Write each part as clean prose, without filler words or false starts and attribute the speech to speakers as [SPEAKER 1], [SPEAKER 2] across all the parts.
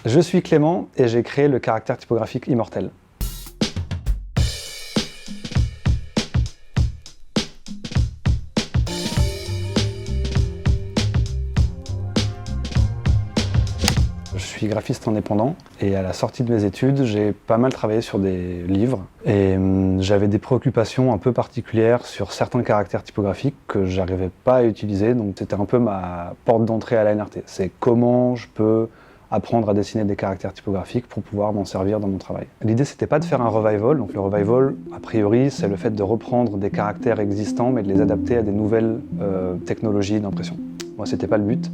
[SPEAKER 1] Je suis Clément et j'ai créé le caractère typographique Immortel. Je suis graphiste indépendant et à la sortie de mes études, j'ai pas mal travaillé sur des livres et j'avais des préoccupations un peu particulières sur certains caractères typographiques que j'arrivais pas à utiliser, donc c'était un peu ma porte d'entrée à la NRT. C'est comment je peux apprendre à dessiner des caractères typographiques pour pouvoir m'en servir dans mon travail. L'idée, c'était pas de faire un revival. Donc le revival, a priori, c'est le fait de reprendre des caractères existants mais de les adapter à des nouvelles technologies d'impression. Moi, c'était pas le but.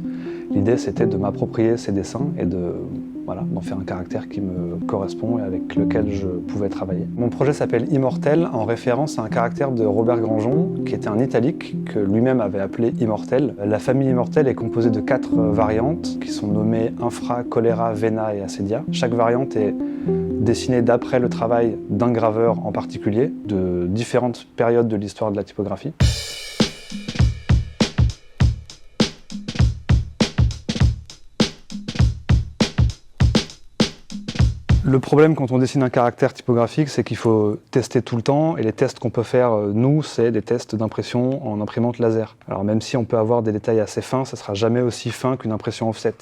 [SPEAKER 1] L'idée, c'était de m'approprier ces dessins et d'en faire un caractère qui me correspond et avec lequel je pouvais travailler. Mon projet s'appelle Immortel en référence à un caractère de Robert Granjon qui était un italique que lui-même avait appelé Immortel. La famille Immortel est composée de 4 variantes qui sont nommées Infra, Cholera, Vena et Acedia. Chaque variante est dessinée d'après le travail d'un graveur en particulier de différentes périodes de l'histoire de la typographie. Le problème quand on dessine un caractère typographique, c'est qu'il faut tester tout le temps, et les tests qu'on peut faire, nous, c'est des tests d'impression en imprimante laser. Alors même si on peut avoir des détails assez fins, ça ne sera jamais aussi fin qu'une impression offset.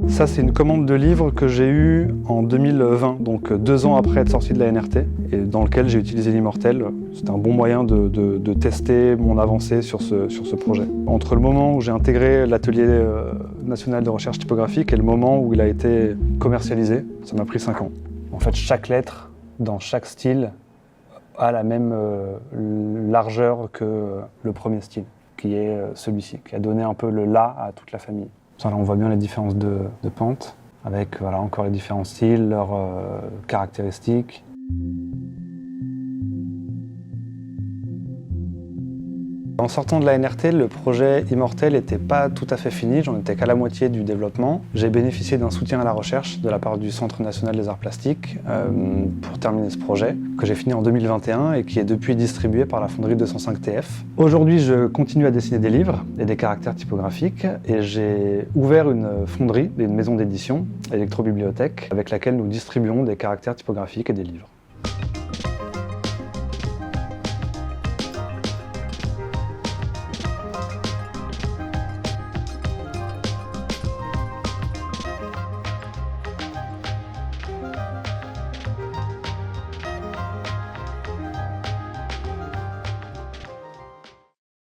[SPEAKER 1] Ça, c'est une commande de livre que j'ai eue en 2020, donc 2 ans après être sorti de la NRT, et dans lequel j'ai utilisé l'Immortel. C'était un bon moyen de tester mon avancée sur ce projet. Entre le moment où j'ai intégré l'atelier national de recherche typographique et le moment où il a été commercialisé, ça m'a pris 5 ans. En fait, chaque lettre, dans chaque style, a la même largeur que le premier style, qui est celui-ci, qui a donné un peu le « la » à toute la famille. Là, on voit bien les différences de pente, avec encore les différents styles, leurs caractéristiques. En sortant de la NRT, le projet Immortel n'était pas tout à fait fini, j'en étais qu'à la moitié du développement. J'ai bénéficié d'un soutien à la recherche de la part du Centre national des arts plastiques pour terminer ce projet, que j'ai fini en 2021 et qui est depuis distribué par la fonderie 205 TF. Aujourd'hui, je continue à dessiner des livres et des caractères typographiques et j'ai ouvert une fonderie, une maison d'édition, Electrobibliothèque, avec laquelle nous distribuons des caractères typographiques et des livres.